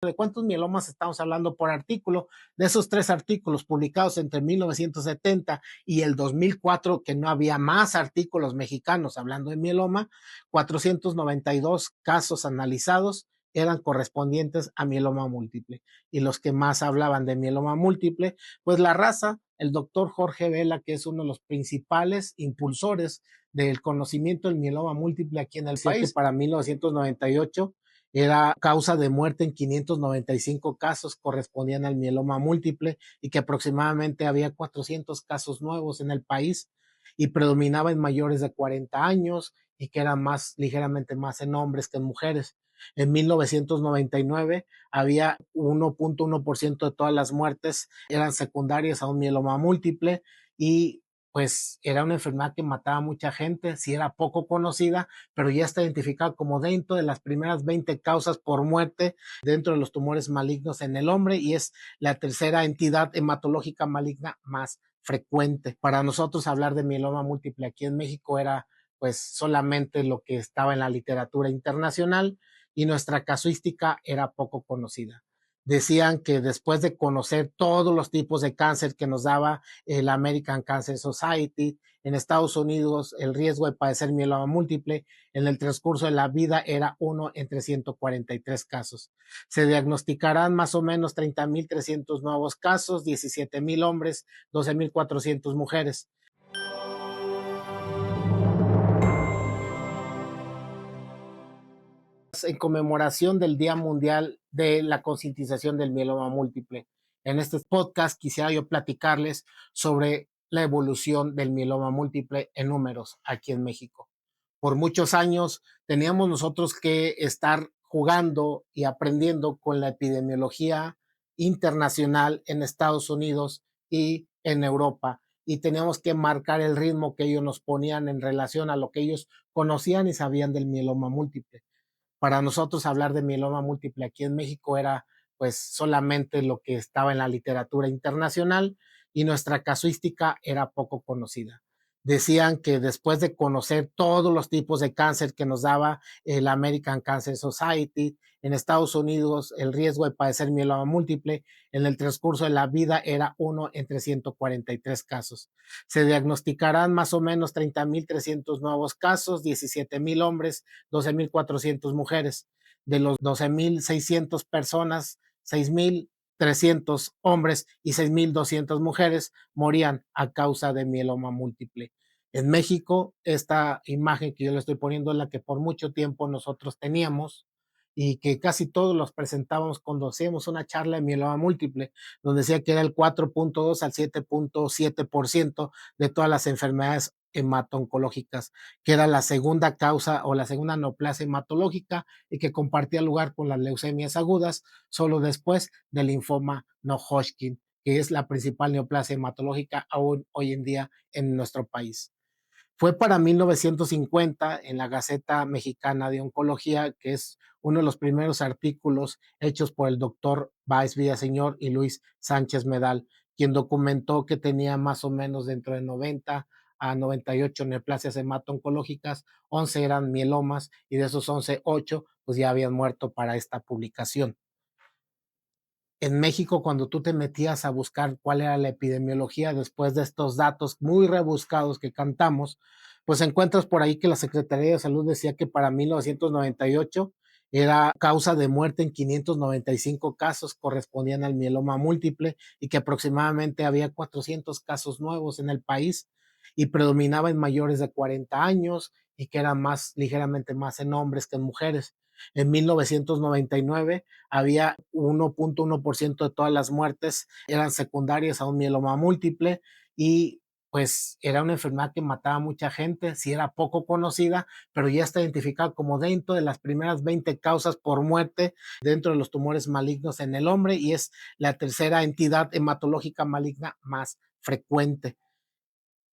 ¿de cuántos mielomas estamos hablando por artículo? De esos 3 artículos publicados entre 1970 y el 2004, que no había más artículos mexicanos hablando de mieloma, 492 casos analizados eran correspondientes a mieloma múltiple. Y los que más hablaban de mieloma múltiple, pues la raza, el doctor Jorge Vela, que es uno de los principales impulsores del conocimiento del mieloma múltiple aquí en el país, que para 1998 era causa de muerte en 595 casos, correspondían al mieloma múltiple, y que aproximadamente había 400 casos nuevos en el país y predominaba en mayores de 40 años y que era más, ligeramente más en hombres que en mujeres. En 1999 había 1.1% de todas las muertes eran secundarias a un mieloma múltiple, y pues era una enfermedad que mataba a mucha gente, sí era poco conocida, pero ya está identificada como dentro de las primeras 20 causas por muerte dentro de los tumores malignos en el hombre, y es la tercera entidad hematológica maligna más frecuente. Para nosotros hablar de mieloma múltiple aquí en México era pues solamente lo que estaba en la literatura internacional, y nuestra casuística era poco conocida. Decían que después de conocer todos los tipos de cáncer que nos daba el American Cancer Society, en Estados Unidos el riesgo de padecer mieloma múltiple en el transcurso de la vida era 1 entre 143 casos. Se diagnosticarán más o menos 30,300 nuevos casos, 17,000 hombres, 12,400 mujeres. En conmemoración del Día Mundial de la Concientización del Mieloma Múltiple. En este podcast quisiera yo platicarles sobre la evolución del mieloma múltiple en números aquí en México. Por muchos años teníamos nosotros que estar jugando y aprendiendo con la epidemiología internacional en Estados Unidos y en Europa, y teníamos que marcar el ritmo que ellos nos ponían en relación a lo que ellos conocían y sabían del mieloma múltiple. Para nosotros hablar de mieloma múltiple aquí en México era pues solamente lo que estaba en la literatura internacional, y nuestra casuística era poco conocida. Decían que después de conocer todos los tipos de cáncer que nos daba el American Cancer Society, en Estados Unidos el riesgo de padecer mieloma múltiple en el transcurso de la vida era 1 entre 143 casos. Se diagnosticarán más o menos 30,300 nuevos casos, 17,000 hombres, 12,400 mujeres. De los 12,600 personas, 6,300 hombres y 6,200 mujeres morían a causa de mieloma múltiple. En México, esta imagen que yo le estoy poniendo es la que por mucho tiempo nosotros teníamos y que casi todos los presentábamos cuando hacíamos una charla de mieloma múltiple, donde decía que era el 4.2 al 7.7% de todas las enfermedades hemato-oncológicas, que era la segunda causa o la segunda neoplasia hematológica, y que compartía lugar con las leucemias agudas, solo después del linfoma no Hodgkin, que es la principal neoplasia hematológica aún hoy en día en nuestro país. Fue para 1950 en la Gaceta Mexicana de Oncología, que es uno de los primeros artículos hechos por el doctor Báez Villaseñor y Luis Sánchez Medal, quien documentó que tenía más o menos dentro de 90 a 98 neoplasias hemato-oncológicas, 11 eran mielomas, y de esos 11, 8 pues ya habían muerto para esta publicación. En México, cuando tú te metías a buscar cuál era la epidemiología después de estos datos muy rebuscados que cantamos, pues encuentras por ahí que la Secretaría de Salud decía que para 1998 era causa de muerte en 595 casos, correspondían al mieloma múltiple, y que aproximadamente había 400 casos nuevos en el país y predominaba en mayores de 40 años, y que era más, ligeramente más en hombres que en mujeres. En 1999 había 1.1% de todas las muertes eran secundarias a un mieloma múltiple, y pues era una enfermedad que mataba a mucha gente, sí era poco conocida, pero ya está identificada como dentro de las primeras 20 causas por muerte dentro de los tumores malignos en el hombre, y es la tercera entidad hematológica maligna más frecuente.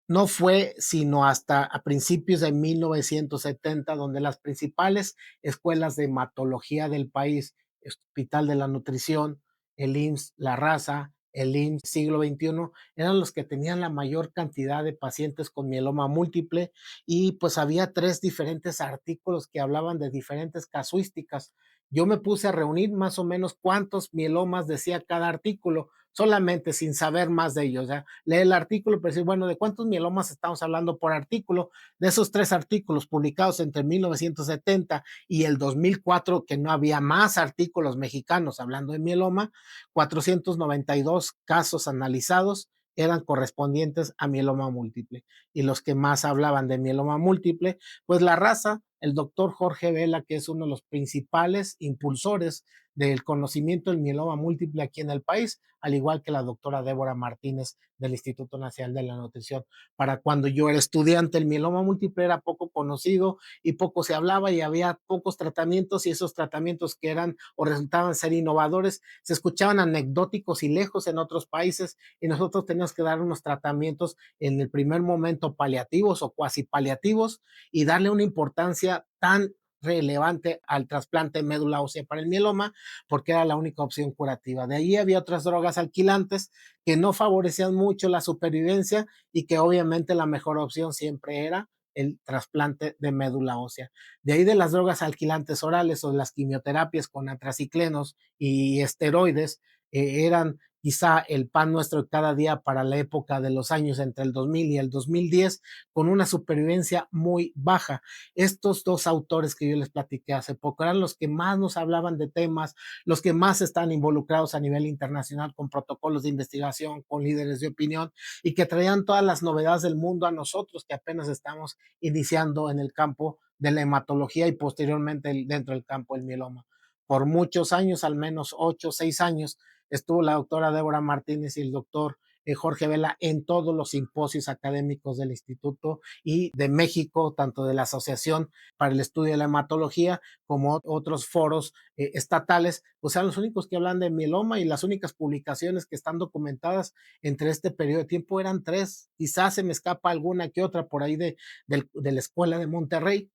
No fue sino hasta a principios de 1970 donde las principales escuelas de hematología del país, Hospital de la Nutrición, el IMSS La Raza, el IMSS Siglo XXI, eran los que tenían la mayor cantidad de pacientes con mieloma múltiple, y pues había 3 diferentes artículos que hablaban de diferentes casuísticas, yo me puse a reunir más o menos cuántos mielomas decía cada artículo, solamente sin saber más de ellos. Ya leer el artículo, pero decir, bueno, ¿de cuántos mielomas estamos hablando por artículo? De esos tres artículos publicados entre 1970 y el 2004, que no había más artículos mexicanos hablando de mieloma, 492 casos analizados eran correspondientes a mieloma múltiple. Y los que más hablaban de mieloma múltiple, pues la raza, el doctor Jorge Vela, que es uno de los principales impulsores del conocimiento del mieloma múltiple aquí en el país, al igual que la doctora Débora Martínez del Instituto Nacional de la Nutrición. Para cuando yo era estudiante, el mieloma múltiple era poco conocido y poco se hablaba y había pocos tratamientos, y esos tratamientos que eran o resultaban ser innovadores se escuchaban anecdóticos y lejos en otros países, y nosotros teníamos que dar unos tratamientos en el primer momento paliativos o cuasi paliativos y darle una importancia tan relevante al trasplante de médula ósea para el mieloma, porque era la única opción curativa. De ahí había otras drogas alquilantes que no favorecían mucho la supervivencia y que obviamente la mejor opción siempre era el trasplante de médula ósea. De ahí de las drogas alquilantes orales o las quimioterapias con antraciclenos y esteroides, eran quizá el pan nuestro de cada día para la época de los años entre el 2000 y el 2010, con una supervivencia muy baja. Estos dos autores que yo les platiqué hace poco eran los que más nos hablaban de temas, los que más están involucrados a nivel internacional con protocolos de investigación, con líderes de opinión, y que traían todas las novedades del mundo a nosotros que apenas estamos iniciando en el campo de la hematología y posteriormente dentro del campo del mieloma. Por muchos años, al menos 8 o 6 años, estuvo la doctora Débora Martínez y el doctor Jorge Vela en todos los simposios académicos del Instituto y de México, tanto de la Asociación para el Estudio de la Hematología como otros foros estatales, pues eran los únicos que hablan de mieloma, y las únicas publicaciones que están documentadas entre este periodo de tiempo eran tres. Quizás se me escapa alguna que otra por ahí de la Escuela de Monterrey,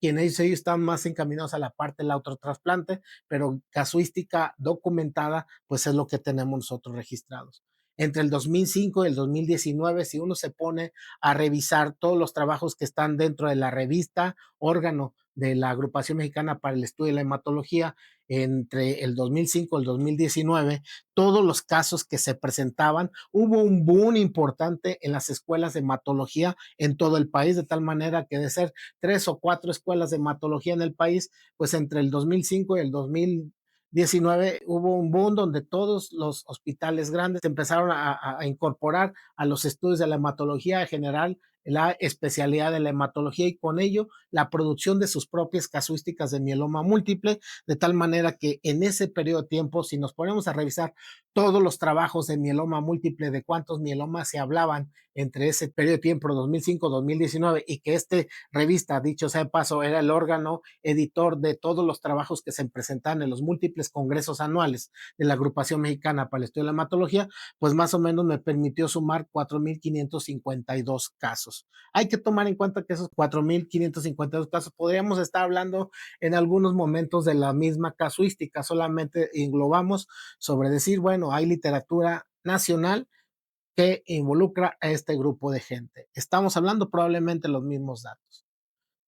quienes ellos están más encaminados a la parte del autotrasplante, pero casuística documentada, pues es lo que tenemos nosotros registrados. Entre el 2005 y el 2019, si uno se pone a revisar todos los trabajos que están dentro de la revista, órgano de la Agrupación Mexicana para el Estudio de la Hematología, entre el 2005 y el 2019, todos los casos que se presentaban, hubo un boom importante en las escuelas de hematología en todo el país, de tal manera que de ser 3 o 4 escuelas de hematología en el país, pues entre el 2005 y el 2019 hubo un boom donde todos los hospitales grandes empezaron a incorporar a los estudios de la hematología general la especialidad de la hematología, y con ello la producción de sus propias casuísticas de mieloma múltiple, de tal manera que en ese periodo de tiempo, si nos ponemos a revisar todos los trabajos de mieloma múltiple, de cuántos mielomas se hablaban entre ese periodo de tiempo, 2005-2019, y que revista, dicho sea de paso, era el órgano editor de todos los trabajos que se presentaban en los múltiples congresos anuales de la Agrupación Mexicana para el Estudio de la Hematología, pues más o menos me permitió sumar 4,552 casos. Hay que tomar en cuenta que esos 4,552 casos podríamos estar hablando en algunos momentos de la misma casuística, solamente englobamos sobre decir, bueno, hay literatura nacional que involucra a este grupo de gente. Estamos hablando probablemente los mismos datos.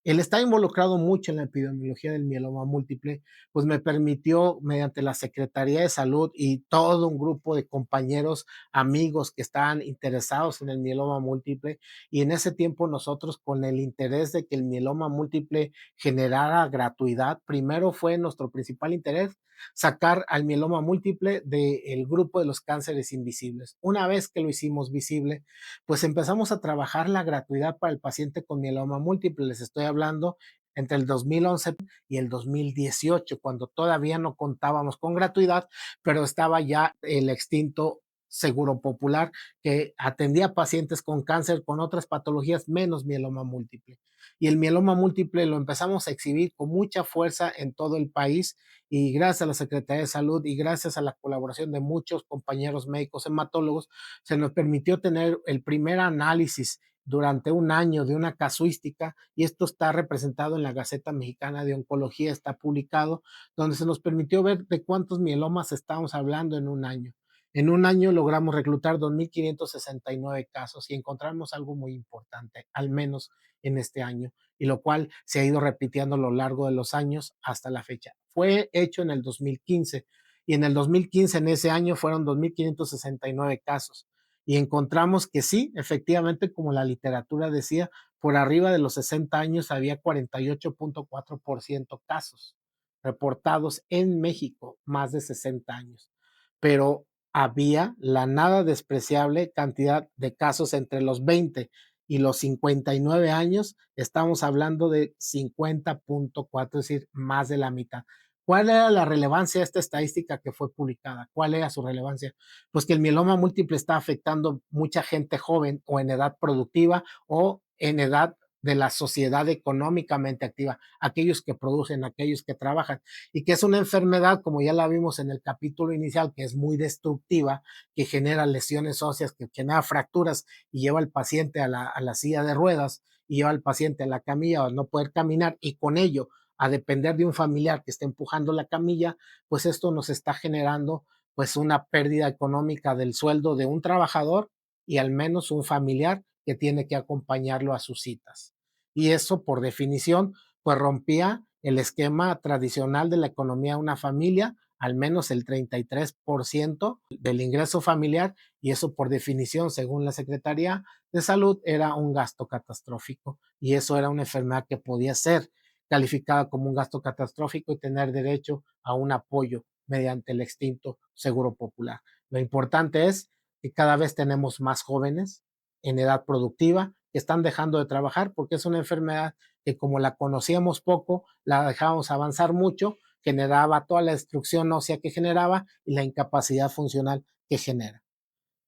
El estar involucrado mucho en la epidemiología del mieloma múltiple, pues me permitió, mediante la Secretaría de Salud y todo un grupo de compañeros, amigos que estaban interesados en el mieloma múltiple, y en ese tiempo nosotros con el interés de que el mieloma múltiple generara gratuidad, primero fue nuestro principal interés sacar al mieloma múltiple del grupo de los cánceres invisibles. Una vez que lo hicimos visible, pues empezamos a trabajar la gratuidad para el paciente con mieloma múltiple. Les estoy hablando entre el 2011 y el 2018, cuando todavía no contábamos con gratuidad, pero estaba ya el extinto Seguro Popular, que atendía pacientes con cáncer, con otras patologías, menos mieloma múltiple. Y el mieloma múltiple lo empezamos a exhibir con mucha fuerza en todo el país, y gracias a la Secretaría de Salud y gracias a la colaboración de muchos compañeros médicos hematólogos, se nos permitió tener el primer análisis durante un año de una casuística, y esto está representado en la Gaceta Mexicana de Oncología, está publicado, donde se nos permitió ver de cuántos mielomas estamos hablando en un año. En un año logramos reclutar 2.569 casos y encontramos algo muy importante, al menos en este año, y lo cual se ha ido repitiendo a lo largo de los años hasta la fecha. Fue hecho en el 2015 y en el 2015, en ese año, fueron 2.569 casos. Y encontramos que sí, efectivamente, como la literatura decía, por arriba de los 60 años había 48.4% casos reportados en México, más de 60 años. Pero había la nada despreciable cantidad de casos entre los 20 y los 59 años, estamos hablando de 50.4, es decir, más de la mitad. ¿Cuál era la relevancia de esta estadística que fue publicada? ¿Cuál era su relevancia? Pues que el mieloma múltiple está afectando mucha gente joven o en edad productiva o en edad de la sociedad económicamente activa, aquellos que producen, aquellos que trabajan, y que es una enfermedad, como ya la vimos en el capítulo inicial, que es muy destructiva, que genera lesiones óseas, que genera fracturas y lleva al paciente a la silla de ruedas y lleva al paciente a la camilla a no poder caminar y con ello a depender de un familiar que esté empujando la camilla, pues esto nos está generando pues una pérdida económica del sueldo de un trabajador y al menos un familiar que tiene que acompañarlo a sus citas. Y eso, por definición, pues rompía el esquema tradicional de la economía de una familia, al menos el 33% del ingreso familiar, y eso por definición, según la Secretaría de Salud, era un gasto catastrófico, y eso era una enfermedad que podía ser calificada como un gasto catastrófico y tener derecho a un apoyo mediante el extinto Seguro Popular. Lo importante es que cada vez tenemos más jóvenes en edad productiva que están dejando de trabajar porque es una enfermedad que como la conocíamos poco, la dejábamos avanzar mucho, generaba toda la destrucción ósea que generaba y la incapacidad funcional que genera.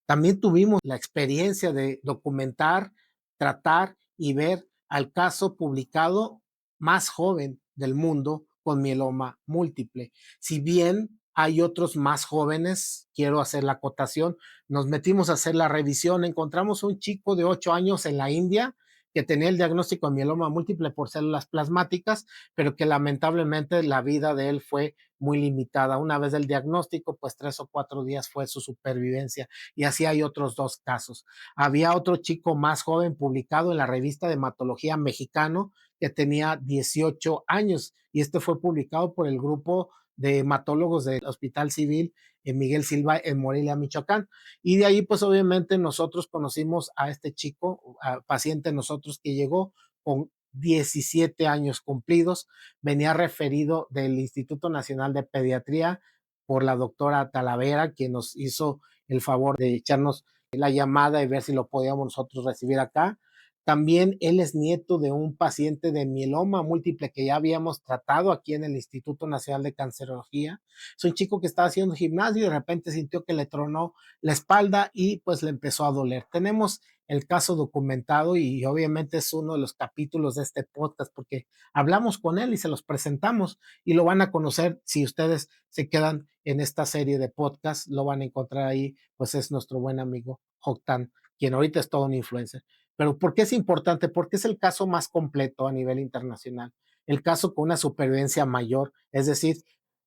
También tuvimos la experiencia de documentar, tratar y ver al caso publicado más joven del mundo con mieloma múltiple. Si bien hay otros más jóvenes, quiero hacer la acotación, nos metimos a hacer la revisión, encontramos un chico de 8 años en la India que tenía el diagnóstico de mieloma múltiple por células plasmáticas, pero que lamentablemente la vida de él fue muy limitada. Una vez del diagnóstico, pues 3 o 4 días fue su supervivencia y así hay otros 2 casos. Había otro chico más joven publicado en la revista de hematología mexicano que tenía 18 años y este fue publicado por el grupo de hematólogos del Hospital Civil en Miguel Silva en Morelia, Michoacán. Y de ahí, pues obviamente nosotros conocimos a este chico, a paciente nosotros que llegó con 17 años cumplidos, venía referido del Instituto Nacional de Pediatría por la doctora Talavera, quien nos hizo el favor de echarnos la llamada y ver si lo podíamos nosotros recibir acá. También él es nieto de un paciente de mieloma múltiple que ya habíamos tratado aquí en el Instituto Nacional de Cancerología. Es un chico que estaba haciendo gimnasio y de repente sintió que le tronó la espalda y pues le empezó a doler. Tenemos el caso documentado y obviamente es uno de los capítulos de este podcast porque hablamos con él y se los presentamos y lo van a conocer si ustedes se quedan en esta serie de podcast, lo van a encontrar ahí, pues es nuestro buen amigo Joctán, quien ahorita es todo un influencer. Pero ¿por qué es importante? Porque es el caso más completo a nivel internacional. El caso con una supervivencia mayor, es decir,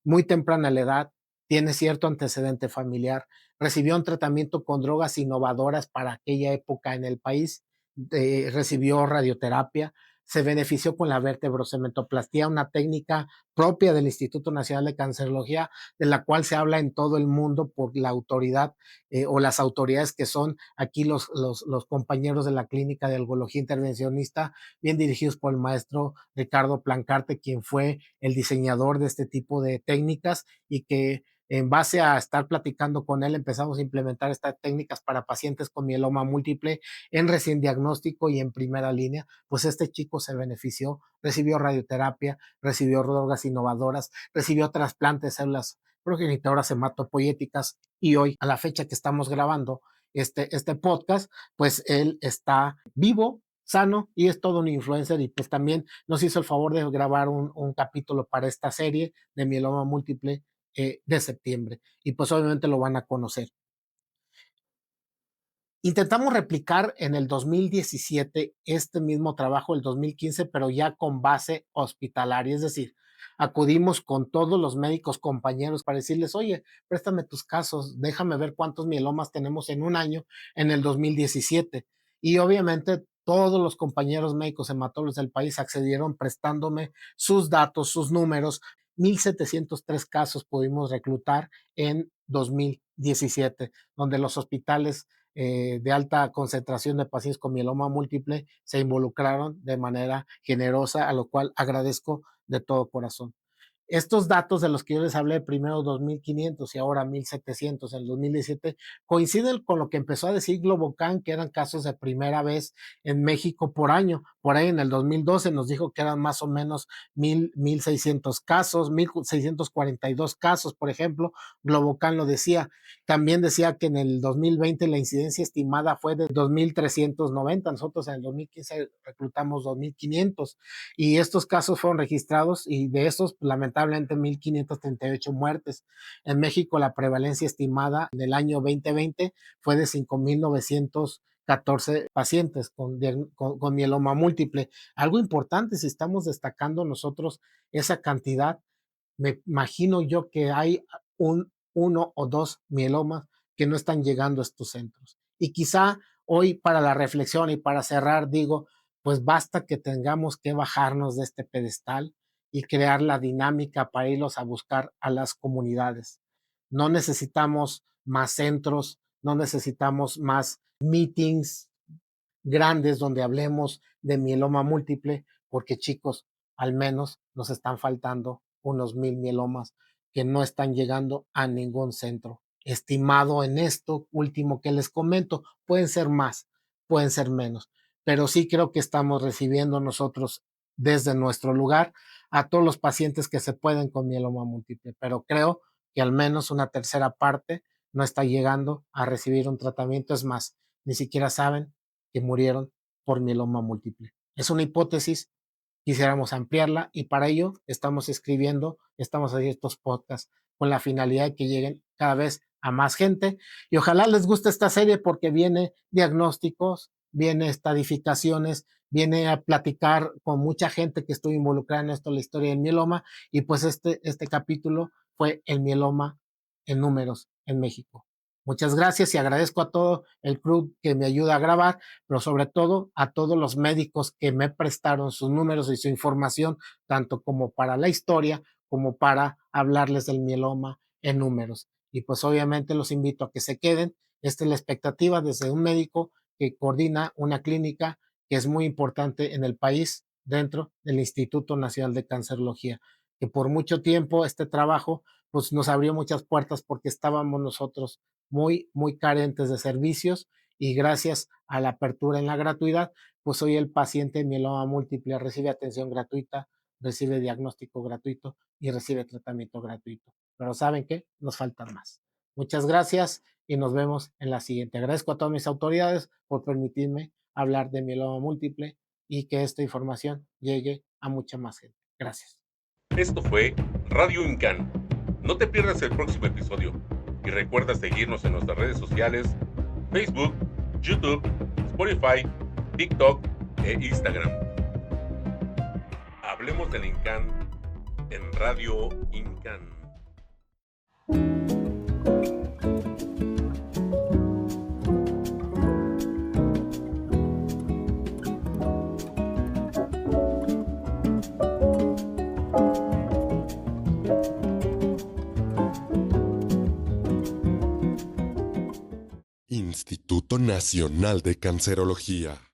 muy temprana la edad, tiene cierto antecedente familiar, recibió un tratamiento con drogas innovadoras para aquella época en el país, recibió radioterapia, se benefició con la vértebrocementoplastía, una técnica propia del Instituto Nacional de Cancerología, de la cual se habla en todo el mundo por la autoridad o las autoridades que son aquí los compañeros de la clínica de algología intervencionista, bien dirigidos por el maestro Ricardo Plancarte, quien fue el diseñador de este tipo de técnicas y que en base a estar platicando con él, empezamos a implementar estas técnicas para pacientes con mieloma múltiple en recién diagnóstico y en primera línea. Pues este chico se benefició, recibió radioterapia, recibió drogas innovadoras, recibió trasplante de células progenitoras hematopoyéticas y hoy, a la fecha que estamos grabando este podcast, pues él está vivo, sano y es todo un influencer y pues también nos hizo el favor de grabar un capítulo para esta serie de mieloma múltiple de septiembre y pues obviamente lo van a conocer. Intentamos replicar en el 2017 este mismo trabajo, el 2015, pero ya con base hospitalaria, es decir, acudimos con todos los médicos compañeros para decirles, oye, préstame tus casos, déjame ver cuántos mielomas tenemos en un año en el 2017. Y obviamente todos los compañeros médicos hematólogos del país accedieron prestándome sus datos, sus números. 1,703 casos pudimos reclutar en 2017, donde los hospitales de alta concentración de pacientes con mieloma múltiple se involucraron de manera generosa, a lo cual agradezco de todo corazón. Estos datos de los que yo les hablé, primero 2,500 y ahora 1,700 en el 2017, coinciden con lo que empezó a decir Globocan, que eran casos de primera vez en México por año. Por ahí en el 2012 nos dijo que eran más o menos 1,600 casos, 1,642 casos, por ejemplo. Globocan lo decía. También decía que en el 2020 la incidencia estimada fue de 2,390. Nosotros en el 2015 reclutamos 2,500 y estos casos fueron registrados y de esos, lamentablemente, 1,538 muertes. En México, la prevalencia estimada en el año 2020 fue de 5,914 pacientes con mieloma múltiple. Algo importante, si estamos destacando nosotros esa cantidad, me imagino yo que hay uno o dos mielomas que no están llegando a estos centros. Y quizá hoy para la reflexión y para cerrar, digo, pues basta que tengamos que bajarnos de este pedestal y crear la dinámica para irlos a buscar a las comunidades. No necesitamos más centros, no necesitamos más meetings grandes donde hablemos de mieloma múltiple, porque chicos, al menos nos están faltando unos 1,000 mielomas que no están llegando a ningún centro. Estimado en esto último que les comento, pueden ser más, pueden ser menos, pero sí creo que estamos recibiendo nosotros desde nuestro lugar a todos los pacientes que se pueden con mieloma múltiple, pero creo que al menos una tercera parte no está llegando a recibir un tratamiento. Es más, ni siquiera saben que murieron por mieloma múltiple. Es una hipótesis, quisiéramos ampliarla y para ello estamos escribiendo, estamos haciendo estos podcasts con la finalidad de que lleguen cada vez a más gente y ojalá les guste esta serie porque viene diagnósticos, viene estadificaciones, viene a platicar con mucha gente que estuvo involucrada en esto, la historia del mieloma y pues este capítulo fue el mieloma en números en México. Muchas gracias y agradezco a todo el crew que me ayuda a grabar, pero sobre todo a todos los médicos que me prestaron sus números y su información, tanto como para la historia como para hablarles del mieloma en números. Y pues obviamente los invito a que se queden. Esta es la expectativa desde un médico que coordina una clínica que es muy importante en el país dentro del Instituto Nacional de Cancerología, que por mucho tiempo este trabajo pues nos abrió muchas puertas porque estábamos nosotros muy carentes de servicios y gracias a la apertura en la gratuidad, pues hoy el paciente de mieloma múltiple recibe atención gratuita, recibe diagnóstico gratuito y recibe tratamiento gratuito. Pero ¿saben qué? Nos faltan más. Muchas gracias y nos vemos en la siguiente. Agradezco a todas mis autoridades por permitirme hablar de mieloma múltiple y que esta información llegue a mucha más gente. Gracias. Esto fue Radio Incan. No te pierdas el próximo episodio y recuerda seguirnos en nuestras redes sociales, Facebook, YouTube, Spotify, TikTok e Instagram. Hablemos del Incan en Radio Incan. Instituto Nacional de Cancerología.